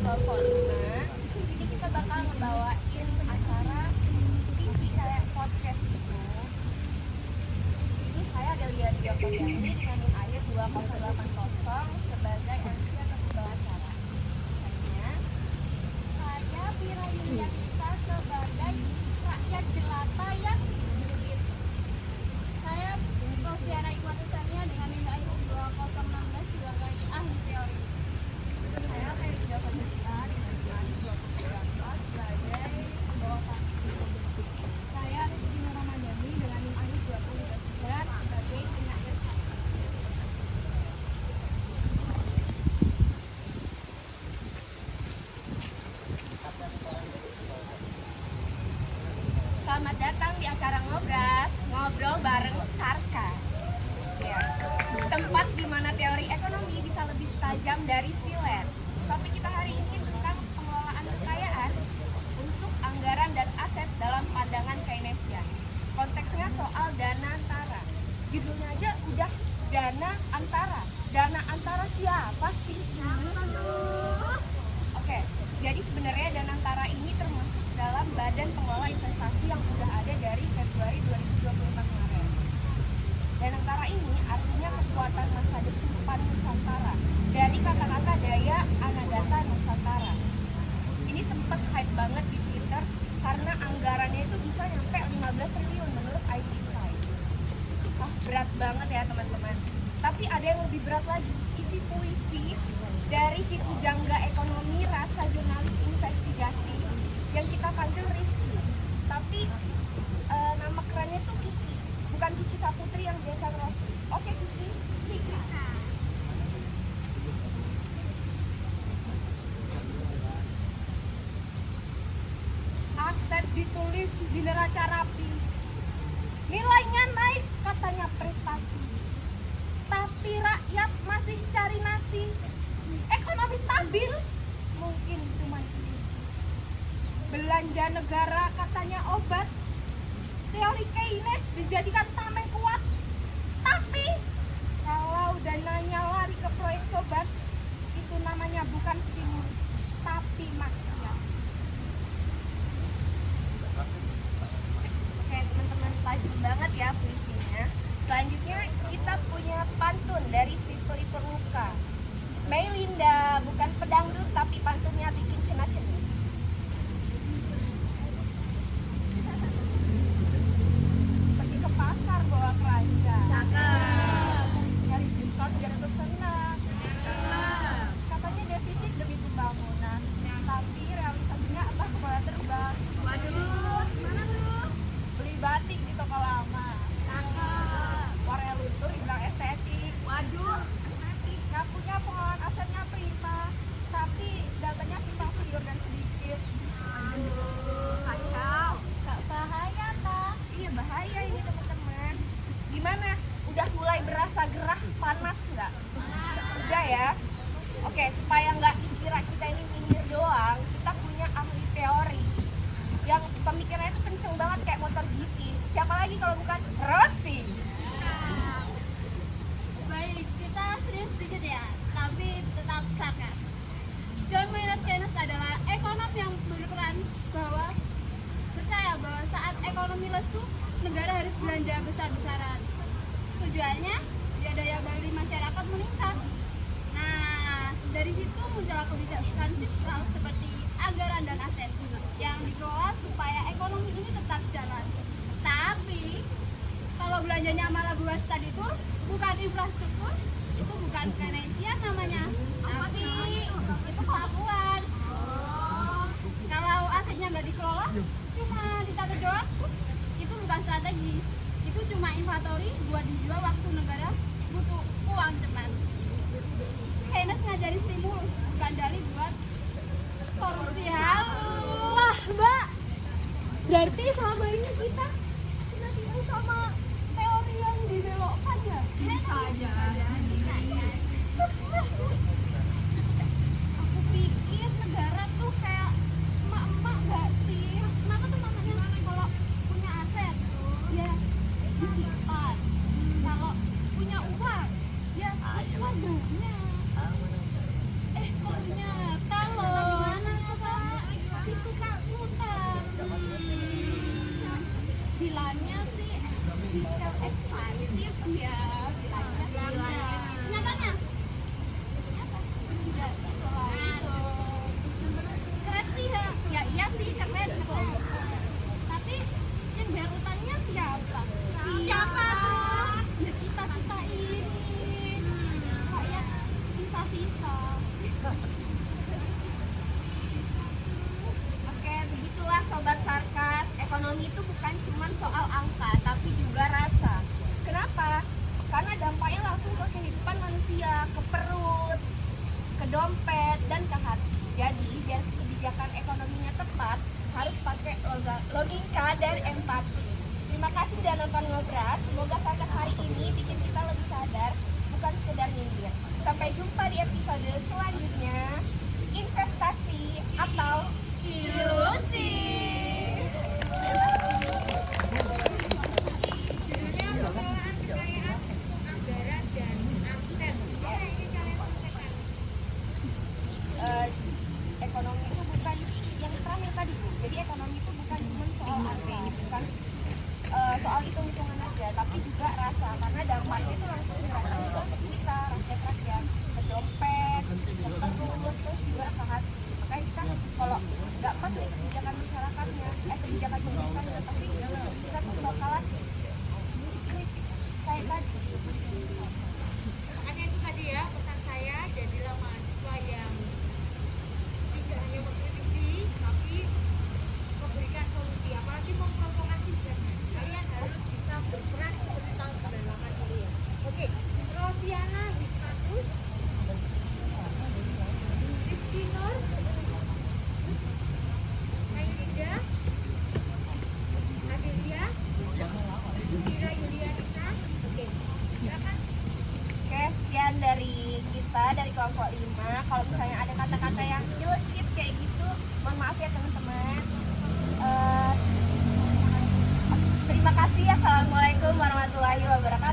25. Di sini kita bakal ngebawain acara TV kayak podcast gitu. Ini saya ada Lian Diokodiani dengan Air 2080 sebagai MC atau pembawa acara. Saya Vira Yulianisa sebagai rakyat jelata yang julid. Saya Rosiana Ikhwatusania dengan nilai 2016 sebagai ahli teori. Saya Ferida Fadlita dengan nilai 28 sebagai pembawa paski. Saya Rizky Nur Ramadhani dengan nilai 23 sebagai penyair. Selamat datang di acara Ngobras, ngobrol bareng Sarkas. Ya, tempat di mana teori ekonomi bisa lebih tajam dari silet. Topik kita hari ini tentang pengelolaan kekayaan untuk anggaran dan aset dalam pandangan Keynesian. Konteksnya soal dana antara. Judulnya aja udah dana antara. Dana antara siapa sih? Oke, jadi sebenarnya dana antara ini termasuk dalam badan pengelola investasi yang sudah ada dari Februari 2024 kemarin. Dana antara ini artinya kekuatan masa depan Nusantara dari kata-kata Daya Anagata Nusantara. Ini sempat hype banget di Twitter karena anggarannya itu bisa nyampe 15 triliun menurut IT Insight. Berat banget ya teman-teman. Tapi ada yang lebih berat lagi, isi puisi dari si pujangga ekonomi rasa jurnalis investigasi yang kita panggil Rizky. Tapi nama kerennya tuh Kiki, bukan Kiki Saputri yang biasa ngerosting. Oke Kiki, Kiki. Aset ditulis di neraca rapi, nilainya naik katanya prestasi, tapi rakyat masih cari nasi. Ekonomi stabil mungkin cuma ilusi. Belanja negara katanya obat, teori Keynes dijadikan tameng kuat. Tapi kalau dananya lari ke proyek sobat, itu namanya bukan stimulus, tapi maksiat. Oke teman-teman, tajam banget ya puisinya. Selanjutnya kita punya pantun dari si pelipur luka. Melinda, bukan pedangdut tapi pantunnya bikin cena-cena. Pergi ke pasar bawa keranjang. Cakep. Nyari diskon biar tetap senang. Cakep. Katanya defisit demi pembangunan, tapi realisasinya entah kemana terbang. Waduh, mana tuh? Beli batik di toko lama. Cakep. Warnanya luntur dibilang estetik. Waduh, nggak punya pengelolaan asetnya prima, tapi datanya simpang siur dan sedikit. Aduh, kacau. Gak bahaya tak? Iya bahaya ini teman-teman. Gimana? Udah mulai berasa gerah panas nggak? Udah ya? Oke, supaya nggak dikira kita ini minggir doang, kita punya ahli teori yang pemikirannya itu kenceng banget kayak motor GP. Siapa lagi kalau bukan Rossi? Baik, kita serius sedikit ya, tapi tetap sarkas. John Maynard Keynes adalah ekonom yang berperan percaya bahwa saat ekonomi lesu, negara harus belanja besar-besaran. Tujuannya biar daya beli masyarakat meningkat. Nah, dari situ muncul kebijakan fiskal seperti anggaran dan aset yang dikelola supaya ekonomi ini tetap jalan. Tapi kalau belanjanya malah buat tadi itu bukan infrastruktur, itu bukan Keynesian namanya, tapi itu kelakuan. Kalau asetnya nggak dikelola, cuma ditata doang, itu bukan strategi, itu cuma inventory buat dijual waktu negara butuh uang cepat. Keynes ngajari stimulus, bukan dalih buat korupsi. Wah, Mbak, berarti selama ini kita tipu sama teori yang dibelokkan ya? Bisa aja. Aku pikir negara tuh kayak emak-emak gak sih? Kenapa tuh makanya kalau punya aset ya disimpan, kalau punya uang ya banyak. Ternyata loh Oke, begitulah Sobat Sarkas. Ekonomi itu bukan cuma soal angka, tapi juga rasa. Kenapa? Karena dampaknya langsung ke kehidupan manusia, ke perut, ke dompet, dan ke hati. Jadi, biar kebijakan ekonominya tepat, harus pakai logika dan empati. Terima kasih sudah nonton Ngobras. Semoga Sarkas hari ini bikin kita lebih sadar, bukan sekedar nyindir. Sampai jumpa di episode selanjutnya. Investasi atau Ilusi. Judulnya pengelolaan kekayaan untuk anggaran dan aset. Apa yang ingin kalian sampaikan? Ekonomi itu bukan yang terakhir tadi Bu. Jadi ekonomi itu bukan cuma soal angka, bukan soal hitung-hitungan aja, tapi juga rasa, karena dampaknya itu langsung dirasakan juga ke kita, rakyat-rakyat, ke dompet, ke perut, terus juga ke hati. Makanya kita kalau nggak pas nih kebijakan masyarakatnya, kebijakan pemerintahnya, pasti kita tuh bakalan kritik kayak tadi. Makanya itu tadi ya pesan saya, jadilah mahasiswa yang tidak hanya mengkritisi tapi memberikan solusi, apalagi memprovokasi. Kalian harus bisa berperan seperti tahun 98 dulu ya. Oke, Rofiana Wismatus, Rizky Nur, Nailida, Adelia, Dira Yulianita. Oke, silakan. Oke, sekian dari kita, dari kelompok 5. Kalau misalnya ada kata-kata yang nyelekit kayak gitu, mohon maaf ya teman-teman. Terima kasih. Assalamualaikum warahmatullahi wabarakatuh.